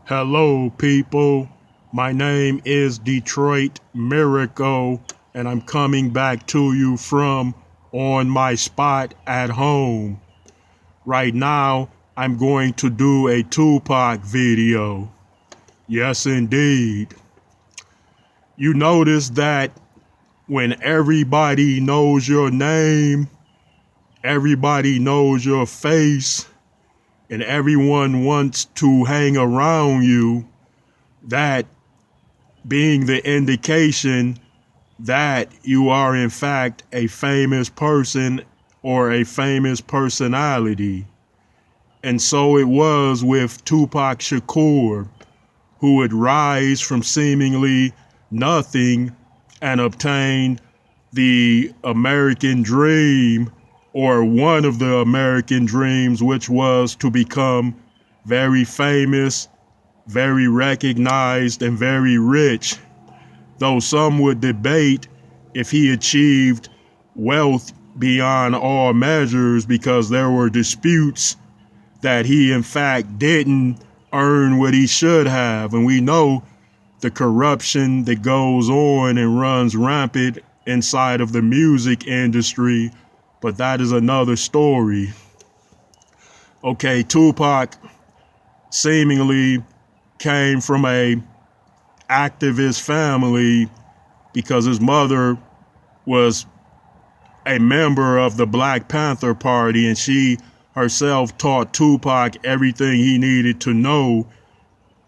Hello, people. My name is Detroit Miracle, and I'm coming back to you from on my spot at home. Right now, I'm going to do a Tupac video. Yes, indeed. You notice that when everybody knows your name, everybody knows your face, and everyone wants to hang around you, that being the indication that you are in fact a famous person or a famous personality. And so it was with Tupac Shakur, who would rise from seemingly nothing and obtain the American dream, or one of the American dreams, which was to become very famous, very recognized, and very rich. Though some would debate if he achieved wealth beyond all measures, because there were disputes that he in fact didn't earn what he should have. And we know the corruption that goes on and runs rampant inside of the music industry, but that is another story. Okay, Tupac seemingly came from a activist family because his mother was a member of the Black Panther Party, and she herself taught Tupac everything he needed to know.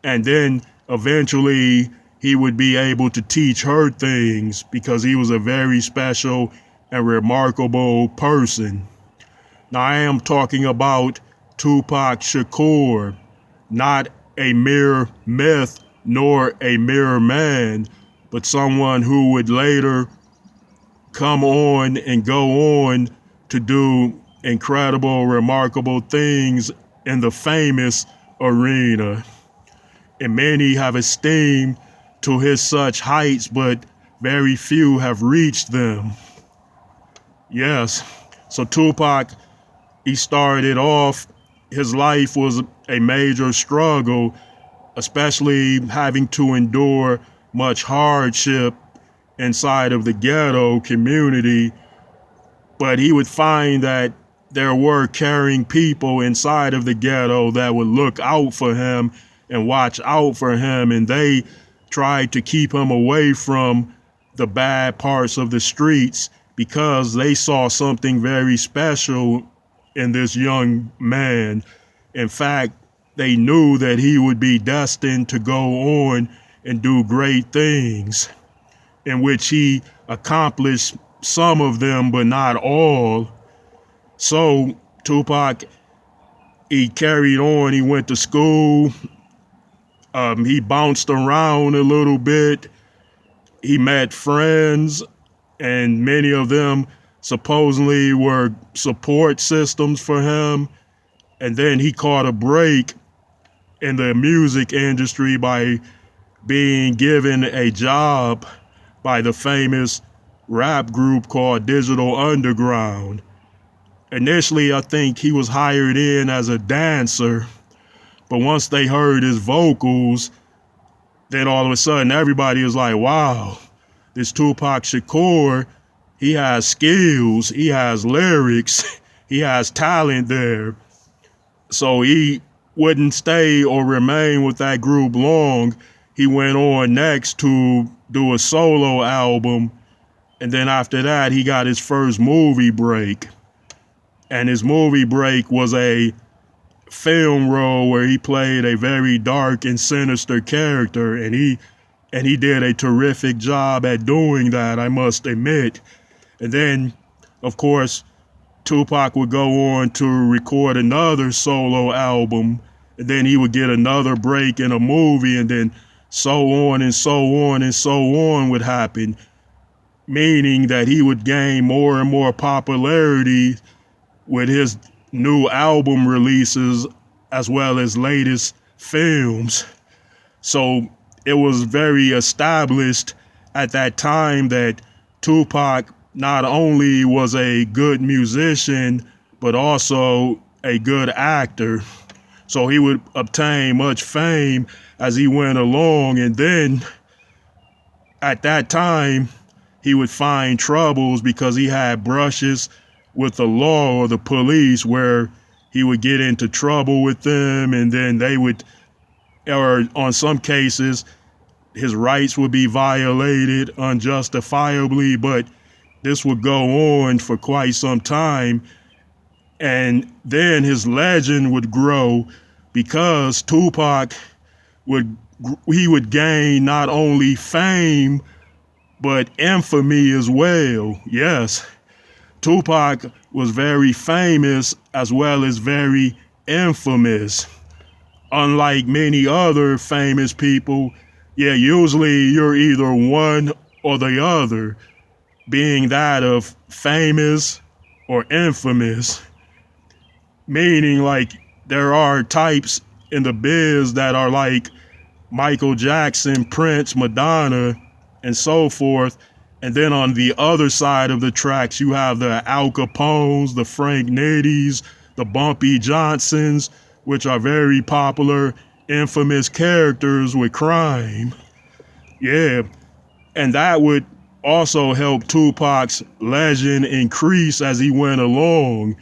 And then eventually he would be able to teach her things because he was a very special and remarkable person. Now, I am talking about Tupac Shakur, not a mere myth nor a mere man, but someone who would later come on and go on to do incredible, remarkable things in the famous arena. And many have esteemed to his such heights, but very few have reached them. Yes, so Tupac, he started off, his life was a major struggle, especially having to endure much hardship inside of the ghetto community. But he would find that there were caring people inside of the ghetto that would look out for him and watch out for him, and they tried to keep him away from the bad parts of the streets because they saw something very special in this young man. In fact, they knew that he would be destined to go on and do great things, in which he accomplished some of them, but not all. So Tupac, he carried on, he went to school, he bounced around a little bit, he met friends, and many of them supposedly were support systems for him. And then he caught a break in the music industry by being given a job by the famous rap group called Digital Underground. Initially, I think he was hired in as a dancer, but once they heard his vocals, then all of a sudden everybody was like, wow, this Tupac Shakur, he has skills, he has lyrics, he has talent there. So he wouldn't stay or remain with that group long. He went on next to do a solo album, and then after that, he got his first movie break. And his movie break was a film role where he played a very dark and sinister character, and he did a terrific job at doing that, I must admit. And then, of course, Tupac would go on to record another solo album, and then he would get another break in a movie, and then so on and so on and so on would happen, meaning that he would gain more and more popularity with his new album releases as well as latest films. So it was very established at that time that Tupac not only was a good musician, but also a good actor. So he would obtain much fame as he went along. And then at that time, he would find troubles because he had brushes with the law or the police where he would get into trouble with them, and then they would, or on some cases, his rights would be violated unjustifiably, but this would go on for quite some time. And then his legend would grow because Tupac would gain not only fame, but infamy as well. Yes, Tupac was very famous as well as very infamous. Unlike many other famous people, yeah, usually you're either one or the other, being that of famous or infamous. Meaning, like, there are types in the biz that are like Michael Jackson, Prince, Madonna, and so forth. And then on the other side of the tracks, you have the Al Capones, the Frank Nitties, the Bumpy Johnsons, which are very popular, infamous characters with crime. Yeah, and that would also help Tupac's legend increase as he went along.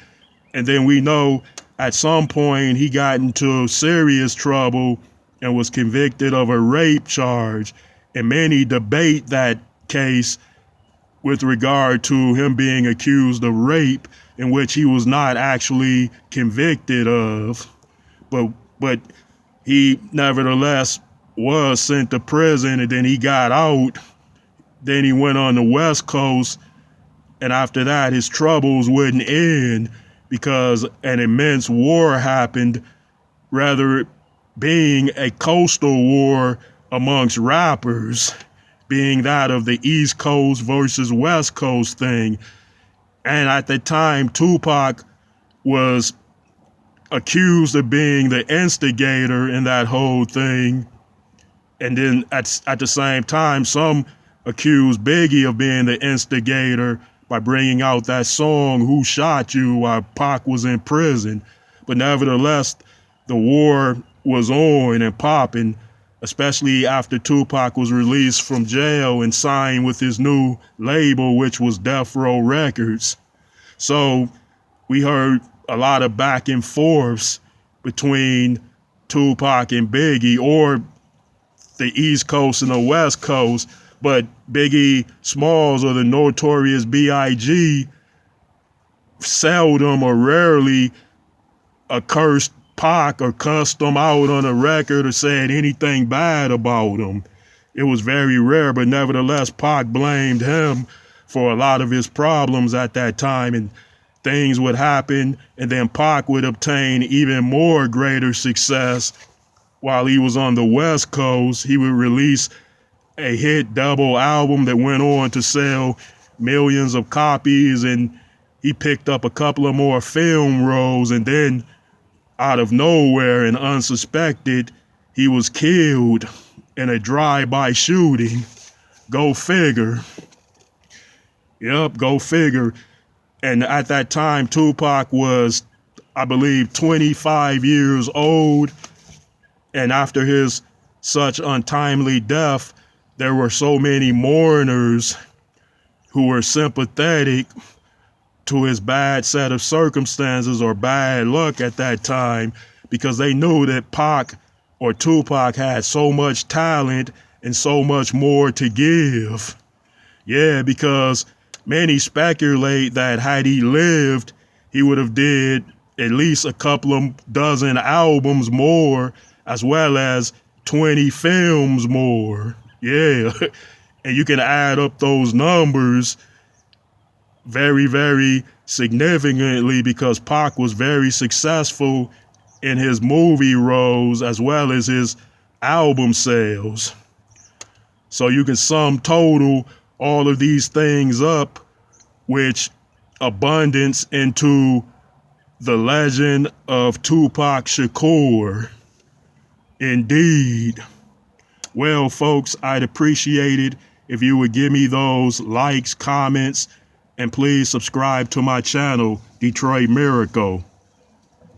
And then we know at some point he got into serious trouble and was convicted of a rape charge. And many debate that case with regard to him being accused of rape, in which he was not actually convicted of. But he nevertheless was sent to prison, and then he got out. Then he went on the West Coast, and after that his troubles wouldn't end because an immense war happened, rather being a coastal war amongst rappers, being that of the East Coast versus West Coast thing. And at the time, Tupac was accused of being the instigator in that whole thing. And then at the same time, some accused Biggie of being the instigator by bringing out that song, Who Shot You, while Pac was in prison. But nevertheless, the war was on and popping, especially after Tupac was released from jail and signed with his new label, which was Death Row Records. So we heard a lot of back and forths between Tupac and Biggie, or the East Coast and the West Coast. But Biggie Smalls, or the Notorious B.I.G., seldom or rarely cursed Pac or cussed him out on a record or said anything bad about him. It was very rare, but nevertheless, Pac blamed him for a lot of his problems at that time, and things would happen, and then Pac would obtain even more greater success while he was on the West Coast. He would release a hit double album that went on to sell millions of copies, and he picked up a couple of more film roles, and then out of nowhere and unsuspected, he was killed in a drive-by shooting. Go figure. Yep, go figure. And at that time, Tupac was, I believe, 25 years old. And after his such untimely death, there were so many mourners who were sympathetic to his bad set of circumstances or bad luck at that time, because they knew that Pac or Tupac had so much talent and so much more to give. Yeah, because many speculate that had he lived, he would have did at least a couple of dozen albums more, as well as 20 films more. Yeah, and you can add up those numbers very, very significantly, because Pac was very successful in his movie roles as well as his album sales. So you can sum total all of these things up, which abundance into the legend of Tupac Shakur. Indeed. Well, folks, I'd appreciate it if you would give me those likes, comments, and please subscribe to my channel, Detroit Miracle.